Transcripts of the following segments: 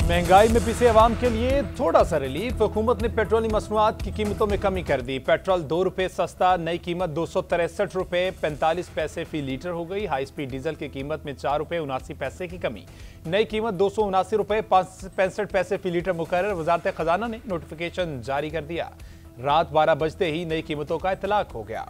महंगाई में पिसे अवाम के लिए थोड़ा सा रिलीफ। हुकूमत ने पेट्रोलियम मसनूआत की कीमतों में कमी कर दी। पेट्रोल 2 रुपये सस्ता, नई कीमत 263 रुपये 45 पैसे फी लीटर हो गई। हाई स्पीड डीजल की कीमत में 4 रुपये 79 पैसे की कमी, नई कीमत 279 रुपये 65 पैसे फी लीटर मुकर्रर। वजारत खजाना ने नोटिफिकेशन जारी कर दिया। रात 12 बजते ही नई कीमतों का इतलाक हो गया।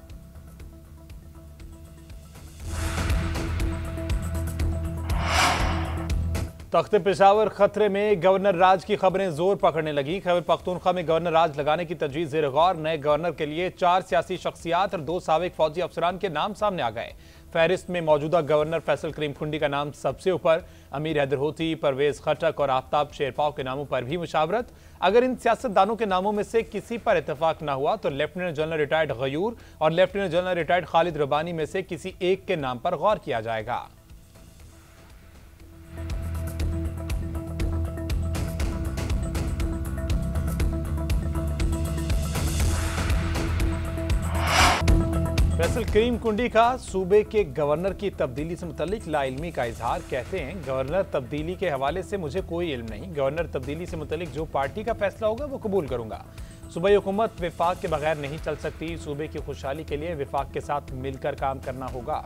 तख्त पेशावर खतरे में, गवर्नर राज की खबरें जोर पकड़ने लगी। खैबर पख्तूनख्वा में गवर्नर राज लगाने की तजवीज़ ज़ेर गौर। नए गवर्नर के लिए 4 सियासी शख्सियात और 2 साबिक फौजी अफसरान के नाम सामने आ गए। फहरिस्त में मौजूदा गवर्नर फैसल करीम खुंडी का नाम सबसे ऊपर। अमीर हैदर होती, परवेज खटक और आफ्ताब शेरपाव के नामों पर भी मुशावरत। अगर इन सियासतदानों के नामों में से किसी पर इतफाक न हुआ तो लेफ्टिनेंट जनरल रिटायर्ड गयूर और लेफ्टिनेंट जनरल रिटायर्ड खालिद रबानी में से किसी एक के नाम पर गौर किया जाएगा। फैसल करीम कुंडी का सूबे के गवर्नर की तब्दीली से मुतल्लिक लाइल्मी का इजहार। कहते हैं, गवर्नर तब्दीली के हवाले से मुझे कोई इल्म नहीं। गवर्नर तब्दीली से मुतल्लिक जो पार्टी का फैसला होगा वो कबूल करूंगा। सूबाई हुकूमत विफाक के बगैर नहीं चल सकती। सूबे की खुशहाली के लिए विफाक के साथ मिलकर काम करना होगा।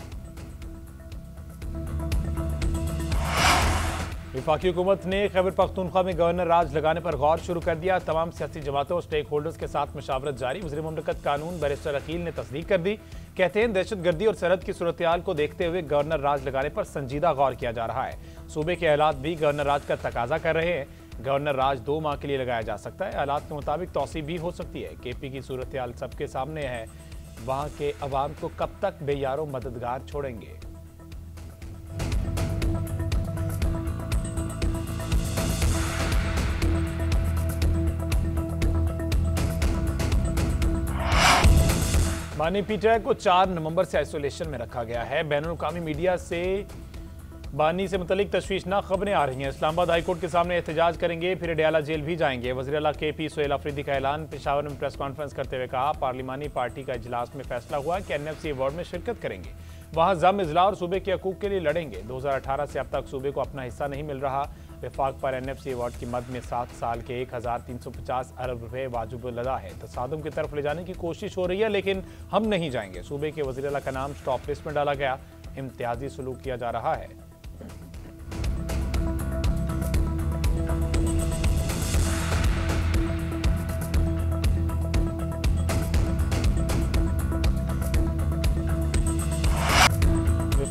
विफाकी हुकूमत ने खैबर पख्तूनख्वा में गवर्नर राज लगाने पर गौर शुरू कर दिया। तमाम सियासी जमातों और स्टेक होल्डर्स के साथ मशावरत जारी। वज़ीर मुमलिकत कानून बैरिस्टर अकील ने तस्दीक कर दी। कहते हैं, दहशतगर्दी और सरहद की सूरत-ए-हाल को देखते हुए गवर्नर राज लगाने पर संजीदा गौर किया जा रहा है। सूबे के हालात भी गवर्नर राज का तकाजा कर रहे हैं। गवर्नर राज 2 माह के लिए लगाया जा सकता है। हालात के मुताबिक तौसी भी हो सकती है। KP की सूरत-ए-हाल सबके सामने है। वहाँ के अवाम को कब तक बेयारो मददगार छोड़ेंगे। बानी पीटीआई को 4 नवंबर से आइसोलेशन में रखा गया है। बैनुल-अक़वामी मीडिया से बानी से मुतल्लिक तशवीशनाक खबरें आ रही हैं। इस्लामाबाद हाईकोर्ट के सामने एहतजाज करेंगे, फिर डयाला जेल भी जाएंगे। वज़ीर आला KP सोहेल अफरीदी का ऐलान। पेशावर में प्रेस कॉन्फ्रेंस करते हुए कहा, पार्लिमानी पार्टी का इजलास में फैसला हुआ कि NFC अवार्ड में शिरकत करेंगे। वहाँ जम इजला और सूबे के हकूक़ के लिए लड़ेंगे। 2018 से अब तक सूबे को अपना हिस्सा नहीं मिल रहा। विफाक पर NFC अवार्ड की मद में 7 साल के 1350 अरब रुपये वाजिबुल अदा है। तसादुम की तरफ ले जाने की कोशिश हो रही है, लेकिन हम नहीं जाएंगे। सूबे के वज़ीर आला का नाम स्टॉप लिस्ट में डाला गया। इम्तियाजी सलूक किया जा रहा है।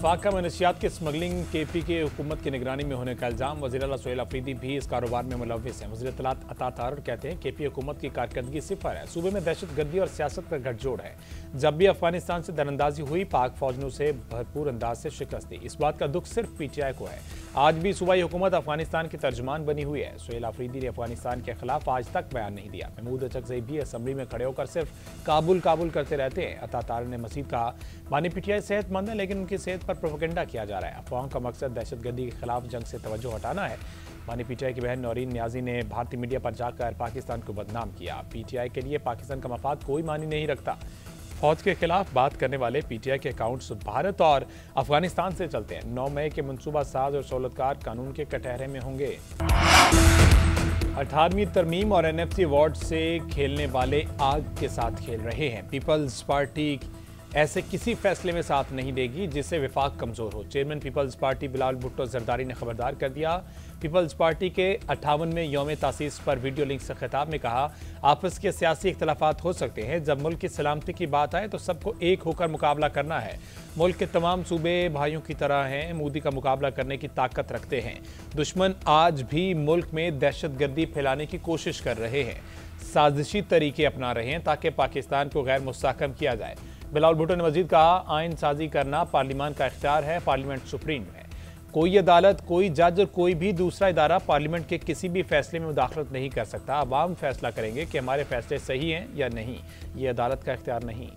विफाक का मनशियात की स्मगलिंग KP के हुकूमत की निगरानी में होने का इल्ज़ाम। वज़ीर आला सोहेल अफरीदी भी इस कारोबार में मुलव्विस हैं। वज़ीर इत्तलात अता तारर कहते हैं, KP हुकूमत की कारकर्दगी सिफर है। सूबे में दहशतगर्दी और सियासत का गठजोड़ है। जब भी अफगानिस्तान से दरअंदाजी हुई, पाक फौज ने उसे भरपूर अंदाज से शिकस्त दी। इस बात का दुख सिर्फ PTI को है। आज भी सूबाई हुकूमत अफगानिस्तान की तर्जुमान बनी हुई है। सोहेल अफरीदी ने अफगानिस्तान के खिलाफ आज तक बयान नहीं दिया। महमूद अचकज़ई भी असम्बली में खड़े होकर सिर्फ काबुल काबुल करते रहते हैं। अता तारर ने मज़ीद कहा, बानी PTI सेहतमंद है, लेकिन उनकी सेहत पर प्रोपेगेंडा किया जा रहा है। अफवाहों का मकसद दहशतगर्दी के खिलाफ जंग से तवज्जो हटाना है। बानी PTI की बहन नौरीन नियाजी ने भारतीय मीडिया पर जाकर पाकिस्तान को बदनाम किया। PTI के लिए पाकिस्तान का मफाद कोई मानी नहीं रखता। फौज के खिलाफ बात करने वाले PTI के अकाउंट्स भारत और अफगानिस्तान से चलते हैं। 9 मई के मनसूबा साज और सहूलतकार कानून के कटहरे में होंगे। 18वीं तरमीम और NFC अवार्ड से खेलने वाले आग के साथ खेल रहे हैं। पीपल्स पार्टी ऐसे किसी फैसले में साथ नहीं देगी जिससे विफाक कमजोर हो। चेयरमैन पीपल्स पार्टी बिलावल भुट्टो जरदारी ने खबरदार कर दिया। पीपल्स पार्टी के 58वें यौम तासीस पर वीडियो लिंक से खिताब में कहा, आपस के सियासी इख्तलाफात हो सकते हैं, जब मुल्क की सलामती की बात आए तो सबको एक होकर मुकाबला करना है। मुल्क के तमाम सूबे भाइयों की तरह हैं, मोदी का मुकाबला करने की ताकत रखते हैं। दुश्मन आज भी मुल्क में दहशतगर्दी फैलाने की कोशिश कर रहे हैं, साजिशी तरीके अपना रहे हैं ताकि पाकिस्तान को गैर मुस्तहकम किया जाए। बिलावल भुट्टो ने मजीद कहा, आइन साजी करना पार्लियामान का इख्तियार है, पार्लियामेंट सुप्रीम है। कोई अदालत, कोई जज और कोई भी दूसरा इदारा पार्लियामेंट के किसी भी फैसले में मुदाखलत नहीं कर सकता। अवाम फैसला करेंगे कि हमारे फैसले सही हैं या नहीं। ये अदालत का इख्तियार नहीं।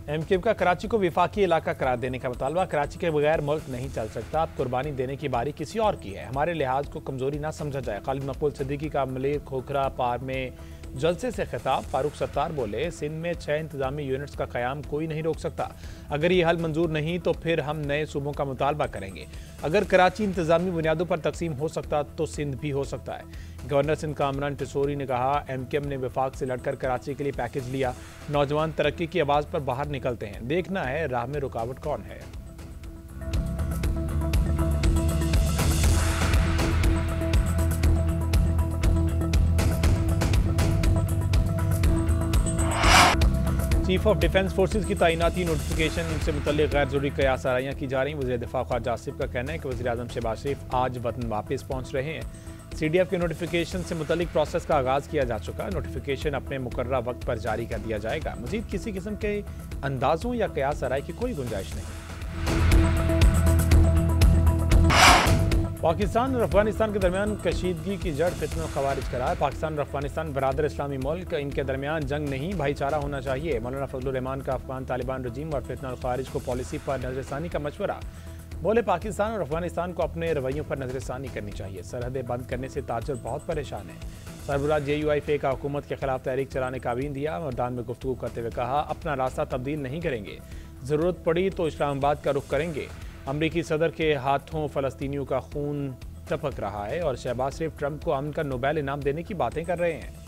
MKM का कराची को विफाकी इलाका करार देने का मुतालबा। कराची के बगैर मुल्क नहीं चल सकता। अब कुर्बानी देने की बारी किसी और की है। हमारे लिहाज को कमजोरी ना समझा जाए। खालिद मकबूल सिद्दीकी का मलिक खोखरा पार में जलसे से खिताब फारूक सत्तार बोले, सिंध में 6 इंतजामी यूनिट्स का क़याम कोई नहीं रोक सकता। अगर ये हल मंजूर नहीं तो फिर हम नए सूबों का मुतालबा करेंगे। अगर कराची इंतजामी बुनियादों पर तकसीम हो सकता तो सिंध भी हो सकता है। गवर्नर सिंध कामरान टिसोरी ने कहा, MKM ने वफाक से लड़कर कराची के लिए पैकेज लिया। नौजवान तरक्की की आवाज़ पर बाहर निकलते हैं, देखना है राह में रुकावट कौन है। चीफ ऑफ डिफेंस फोर्सेज की तैनाती नोटिफिकेशन से मुतल्लिक़ गैर ज़रूरी कयास आराइयाँ की जा रही। वज़ीर दिफ़ा ख्वाजा आसिफ का कहना है कि वज़ीर आज़म शहबाज शरीफ आज वतन वापस पहुँच रहे हैं। CDF के नोटिफिकेशन से मुतल्लिक़ प्रोसेस का आगाज़ किया जा चुका। नोटिफिकेशन अपने मुकर्रर वक्त पर जारी कर दिया जाएगा। मज़ीद किसी किस्म के अंदाज़ों या कयास आराई की कोई गुंजाइश नहीं। पाकिस्तान और अफगानिस्तान के दरमियान कशीदगी की जड़ फितनल खवारिज करार। पाकिस्तान और अफगानिस्तान बरादर इस्लामी मुल्क, इनके दरमियान जंग नहीं भाईचारा होना चाहिए। मौलाना फजलुर रहमान का अफगान तालिबान रजीम और फितनल खवारिज को पॉलिसी पर नजरसानी का मशवरा। बोले, पाकिस्तान और अफगानिस्तान को अपने रवैयों पर नजरसानी करनी चाहिए। सरहदें बंद करने से ताजर बहुत परेशान है। सरबराह JUI का हुकूमत के खिलाफ तहरीक चलाने का आवीन दिया। मैदान में गुफ्तगू करते हुए कहा, अपना रास्ता तब्दील नहीं करेंगे, ज़रूरत पड़ी तो इस्लामाबाद का रुख करेंगे। अमरीकी सदर के हाथों फ़लस्तीनियों का खून टपक रहा है और शहबाज शरीफ ट्रंप को अमन का नोबेल इनाम देने की बातें कर रहे हैं।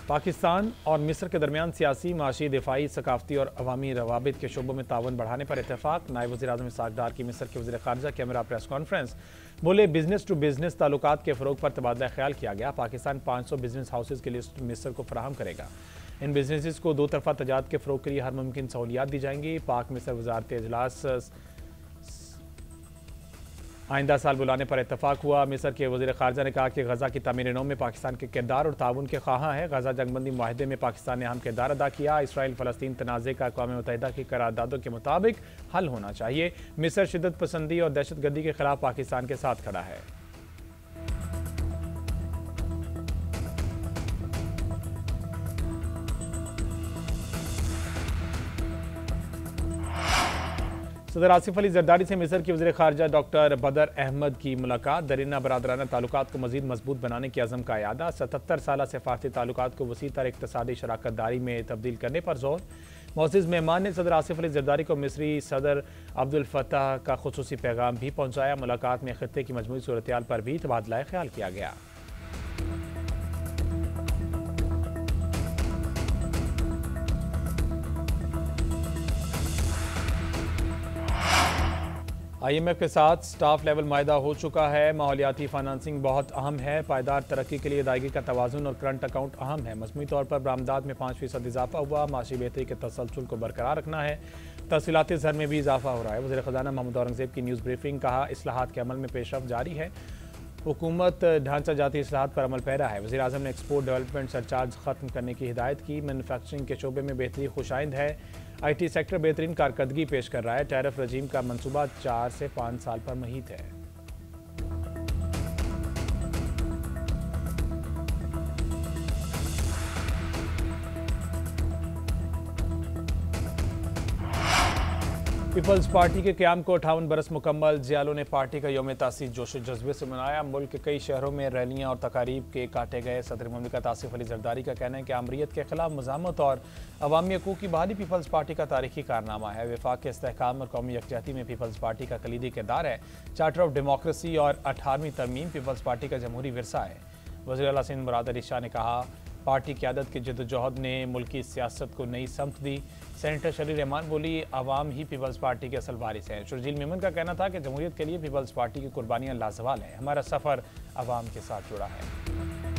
पाकिस्तान और मिस्र के दरमियान सियासी, माशी, दिफाई, सकाफती और अवामी रवाबित के शोबों में तावन बढ़ाने पर इत्तेफाक। नायब वज़ीर आज़म इसहाक़ डार की मिस्र के वज़ीर ख़ारजा के हमरा प्रेस कॉन्फ्रेंस। बोले, बिजनेस टू बिजनेस ताल्लुकात के फ़रोग पर तबादला ख्याल किया गया। पाकिस्तान 500 बिजनेस हाउसेज की लिस्ट मिस्र को फराहम करेगा। इन बिजनेस को दो तरफा तजारत के फ़रोग के लिए हर मुमकिन सहूलियात दी जाएंगी। पाक मिस्र वज़ारत इजलास आइंदा साल बुलाने पर इत्तफाक हुआ। मिस्र के वज़ीर ख़ारजा ने कहा कि गज़ा की तामीर नौ में पाकिस्तान के किरदार और ताउन के ख़्वाहां है। गज़ा जंगबंदी मुआहदे में पाकिस्तान ने अहम किरदार अदा किया। इसराइल फ़लस्तीन तनाज़े का अक़वाम मुत्तहिदा की करारदादों के मुताबिक हल होना चाहिए। मिस्र शिद्दत पसंदी और दहशतगर्दी के खिलाफ पाकिस्तान के साथ खड़ा है। सदर आसिफ अली जरदारी से मिस्र की वज़ीर ख़ारजा डॉक्टर बदर अहमद की मुलाकात। दरीना बरादराना ताल्लुकात को मज़ीद मजबूत बनाने के अज़म का यादा। 77 साल सफ़ारती ताल्लुकात को वसी तर इक़्तिसादी शराकत दारी में तब्दील करने पर जोर। मोअज़्ज़िज़ मेहमान ने सदर आसिफ अली जरदारी को मिस्री सदर अब्दुल फत्ताह का खुसूसी पैगाम भी पहुँचाया। मुलाकात में ख़ित्ते की मजमूई सूरत-ए-हाल पर भी तबादला ख्याल किया गया। IMF के साथ स्टाफ लेवल माहिदा हो चुका है। माहौलियाती फाइनेंसिंग बहुत अहम है। पायदार तरक्की के लिए अदायगी का तवाज़ुन और करंट अकाउंट अहम है। मजमूई तौर पर बरामदात में 5% इजाफा हुआ। माशी बेहतरी के तसलसल को बरकरार रखना है। तहसीलाती ज़र में भी इजाफा हो रहा है। वज़ीर ख़ज़ाना महमूद औरंगज़ेब की न्यूज़ ब्रीफिंग। कहा, इस्लाहात के अमल में पेशरफ्त जारी है। हुकूमत ढांचा जाती इस्लाहात पर अमल पैरा है। वज़ीर आज़म ने एक्सपोर्ट डेवलपमेंट सरचार्ज ख़त्म करने की हिदायत की। मैन्युफैक्चरिंग के शोबे में बेहतरी खुशाइंद है। IT सेक्टर बेहतरीन कारकर्दगी पेश कर रहा है। टैरिफ रजीम का मंसूबा 4 से 5 साल पर मुहित है। पीपल्स पार्टी के क़याम को 58 बरस मुकम्मल। जियालों ने पार्टी का यौम तासीस जोश जज्बे से मनाया। मुल्क के कई शहरों में रैलियां और तकारीब के काटे गए। सदर मुमलिकत आसिफ अली जरदारी का कहना है कि आमरीत के खिलाफ मज़ामत और अवामी हकूक़ की बहाली पीपल्स पार्टी का तारीखी कारनामा है। वफाक के इस्तेहकाम और कौमी यकजहती में पीपल्स पार्टी का कलीदी किरदार है। चार्टर ऑफ डेमोक्रेसी और 18वीं तरमीम पीपल्स पार्टी का जमहूरी विरसा है। वज़ीर आला सिंध मुराद अली शाह ने कहा, पार्टी क़यादत की जद्दोजहद ने मुल्की सियासत को नई समत दी। सेनेटर शरीर रहमान बोली, आवाम ही पीपल्स पार्टी के असल वारिस हैं। शुरजील मेमन का कहना था कि जमहूरियत के लिए पीपल्स पार्टी की कुर्बानियाँ लाजवाल हैं। हमारा सफ़र आवाम के साथ जुड़ा है।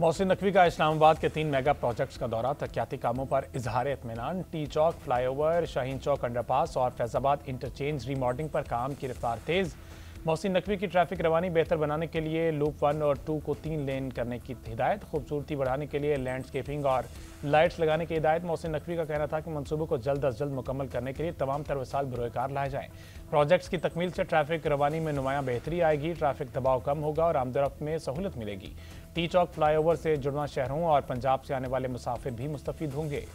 मोहसिन नकवी का इस्लामाबाद के 3 मेगा प्रोजेक्ट्स का दौरा। तरक्याती कामों पर इजहार इत्मीनान। टी चौक फ्लाईओवर, शाहीन चौक अंडरपास और फैजाबाद इंटरचेंज रीमॉडलिंग पर काम की रफ्तार तेज। मोहसिन नकवी की ट्रैफिक रवानी बेहतर बनाने के लिए लूप 1 और 2 को 3 लेन करने की हिदायत। खूबसूरती बढ़ाने के लिए लैंडस्केपिंग और लाइट्स लगाने की हिदायत। मोहसिन नकवी का कहना था कि मंसूबों को जल्द अज जल्द मुकम्मल करने के लिए तमाम तर वसाइल बरोकार लाए जाएं। प्रोजेक्ट्स की तकमील से ट्रैफिक रवानी में नुमायां बेहतरी आएगी, ट्रैफिक दबाव कम होगा और आमदरफ्त में सहूलत मिलेगी। टी चौक फ्लाईओवर से जुड़वा शहरों और पंजाब से आने वाले मुसाफिर भी मुस्तफीद होंगे।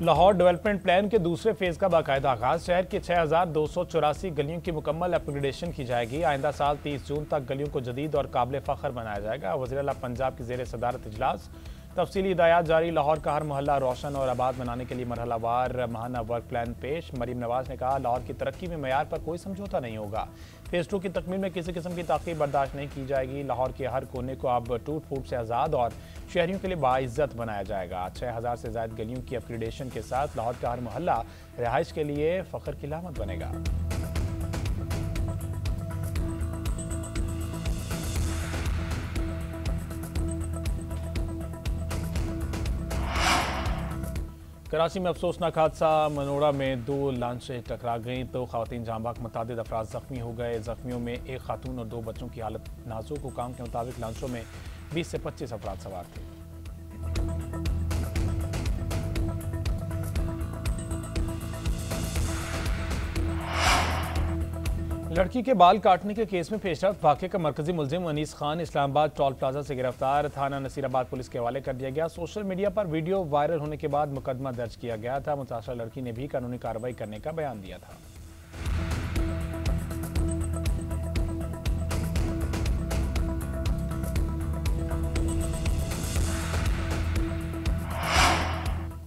लाहौर डेवलपमेंट प्लान के दूसरे फेज का बाकायदा आगाज। शहर की 6284 गलियों की मुकम्मल अपग्रेडेशन की जाएगी। आइंदा साल 30 जून तक गलियों को जदीद और काबिल फ़ख्र बनाया जाएगा। वज़ीर-ए-आला पंजाब की ज़ेर सदारत इजलास। तफसीली हिदायत जारी। लाहौर का हर मोहल्ला रोशन और आबाद बनाने के लिए मरहलावार माहाना वर्क प्लान पेश। मरीम नवाज ने कहा, लाहौर की तरक्की में मयार पर कोई समझौता नहीं होगा। फेज 2 की तकमील में किसी किस्म की ताख़ीर बर्दाश्त नहीं की जाएगी। लाहौर के हर कोने को अब टूट फूट से आज़ाद और शहरियों के लिए बाइज्जत बनाया जाएगा। 6000 से ज़ायद गलियों की अपग्रेडेशन के साथ लाहौर का हर मोहल्ला रिहाइश के लिए फ़ख्र की लामत बनेगा। कराची में अफसोसनाक हादसा। मनोड़ा में 2 लांचें टकरा गईं तो खवातीन जाँ बहक, मुतादिद अफराद जख्मी हो गए। जख्मियों में एक खातून और 2 बच्चों की हालत नाजुक। हुकाम के मुताबिक लांचों में 20 से 25 अफराद सवार थे। लड़की के बाल काटने के केस में पेशरफ्त। वाक़े का मरकजी मुलजिम अनीस खान इस्लामाबाद टोल प्लाजा से गिरफ्तार। थाना नसीराबाद पुलिस के हवाले कर दिया गया। सोशल मीडिया पर वीडियो वायरल होने के बाद मुकदमा दर्ज किया गया था। मुतासरा लड़की ने भी कानूनी कार्रवाई करने का बयान दिया था।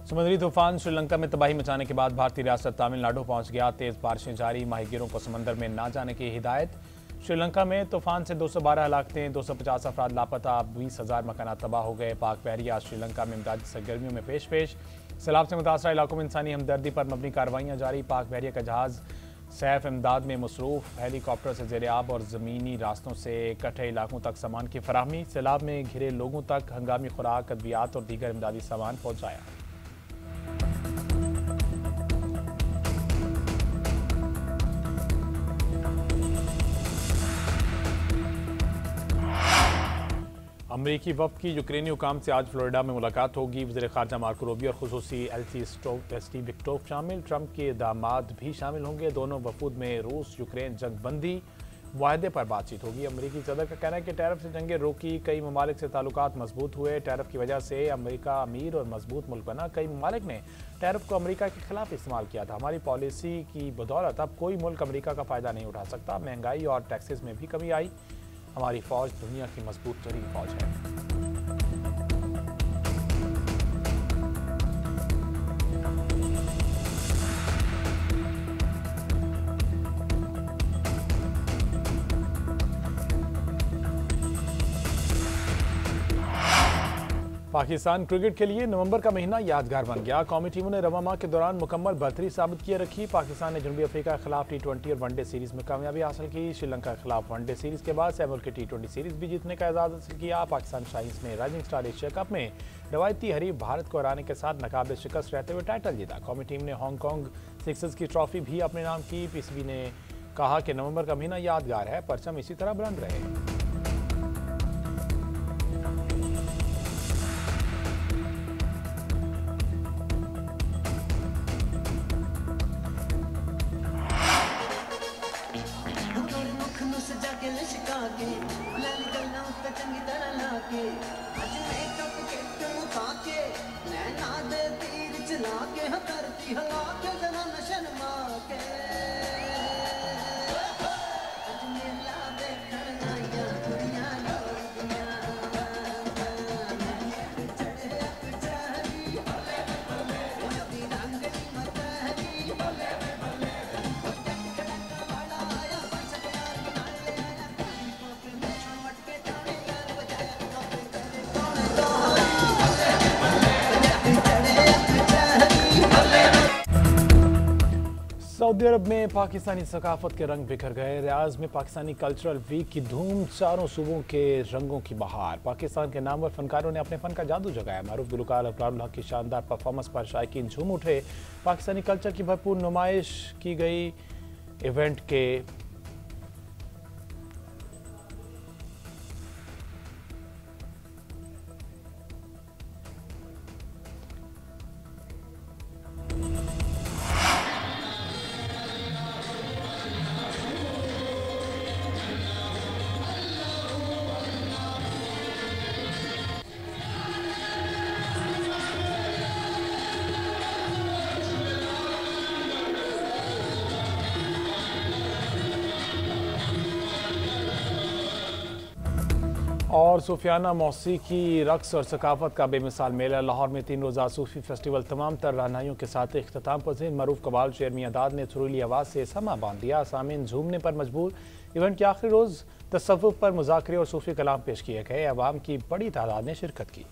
समुद्री तूफान श्रीलंका में तबाही मचाने के बाद भारतीय रियासत तमिलनाडु पहुंच गया। तेज बारिशें जारी। माहीगीरों को समंदर में ना जाने की हिदायत। श्रीलंका में तूफान से 212 हलाकतें, 250 अफराद लापता, 20,000 मकानात तबाह हो गए। पाक बहरिया श्रीलंका में इमदादी सरगर्मियों में पेश सैलाब से मुतासरा इलाकों में इंसानी हमदर्दी पर मबनी कार्रवाइयाँ जारी। पाक बहरिया का जहाज सैफ इमदाद में मसरूफ। हेलीकॉप्टर से ज़ेर-ए-आब और ज़मीनी रास्तों से कटे इलाकों तक सामान की फराहमी। सैलाब में घिरे लोगों तक हंगामी खुराक, अद्वियात और दीगर इमदादी सामान पहुँचाया। अमरीकी वफ़द की यूक्रेनी हुकाम से आज फ्लोरिडा में मुलाकात होगी। वज़ीर ख़ारजा मार्को रूबियो और खुसूसी एलसी विक्टोव शामिल। ट्रंप के दामाद भी शामिल होंगे। दोनों वफूद में रूस यूक्रेन जंगबंदी वायदे पर बातचीत होगी। अमरीकी सदर का कहना है कि टैरिफ से जंगें रोकी, कई ममालिक से ताल्लुकात मजबूत हुए। टैरिफ की वजह से अमरीका अमीर और मजबूत मुल्क बना। कई ममालिक ने टैरिफ को अमरीका के खिलाफ इस्तेमाल किया था। हमारी पॉलिसी की बदौलत अब कोई मुल्क अमरीका का फ़ायदा नहीं उठा सकता। महंगाई और टैक्सेस में भी कमी आई। हमारी फ़ौज दुनिया की मजबूत तरीन फ़ौज है। पाकिस्तान क्रिकेट के लिए नवंबर का महीना यादगार बन गया। कौमी टीमों ने रवा माह के दौरान मुकम्मल बढ़तरी साबित किए रखी। पाकिस्तान ने जनूबी अफ्रीका के खिलाफ T20 और वनडे सीरीज में कामयाबी हासिल की। श्रीलंका के खिलाफ वनडे सीरीज के बाद सैमुअल के T20 सीरीज भी जीतने का एजाज हासिल किया। पाकिस्तान शाहीन्स ने राइजिंग स्टार एशिया कप में रवायती हरीफ भारत को हराने के साथ नाकाबिल शिकस्त रहते हुए टाइटल जीता। कौमी टीम ने हांगकॉन्ग सिक्सर्स की ट्रॉफी भी अपने नाम की। पीसीबी ने कहा कि नवंबर का महीना यादगार है, परचम इसी तरह बुलंद रहे। सऊदी अरब में पाकिस्तानी सकाफत के रंग बिखर गए। रियाज में पाकिस्तानी कल्चरल वीक की धूम, चारों सूबों के रंगों की बहार। पाकिस्तान के नामवर फनकारों ने अपने फन का जादू जगाया। मारूफ गुलकार अबरारुल हक की शानदार परफॉर्मेंस पर शायकीन झूम उठे। पाकिस्तानी कल्चर की भरपूर नुमाइश की गई। इवेंट के और सूफियाना मौसीकी, रक्स और सकाफत का बेमिसाल मेला। लाहौर में 3 रोज़ा सूफी फेस्टिवल तमाम तर रहनाइयों के साथ इख्तिताम पसंद। मरूफ कबाल शेर मियादाद ने सुरीली आवाज़ से समा बांध दिया। सामीन झूमने पर मजबूर। इवेंट के आखिरी रोज़ तसव्वुफ पर मुज़ाकरे और सूफी कलाम पेश किए गए। अवाम की बड़ी तादाद ने शिरकत की।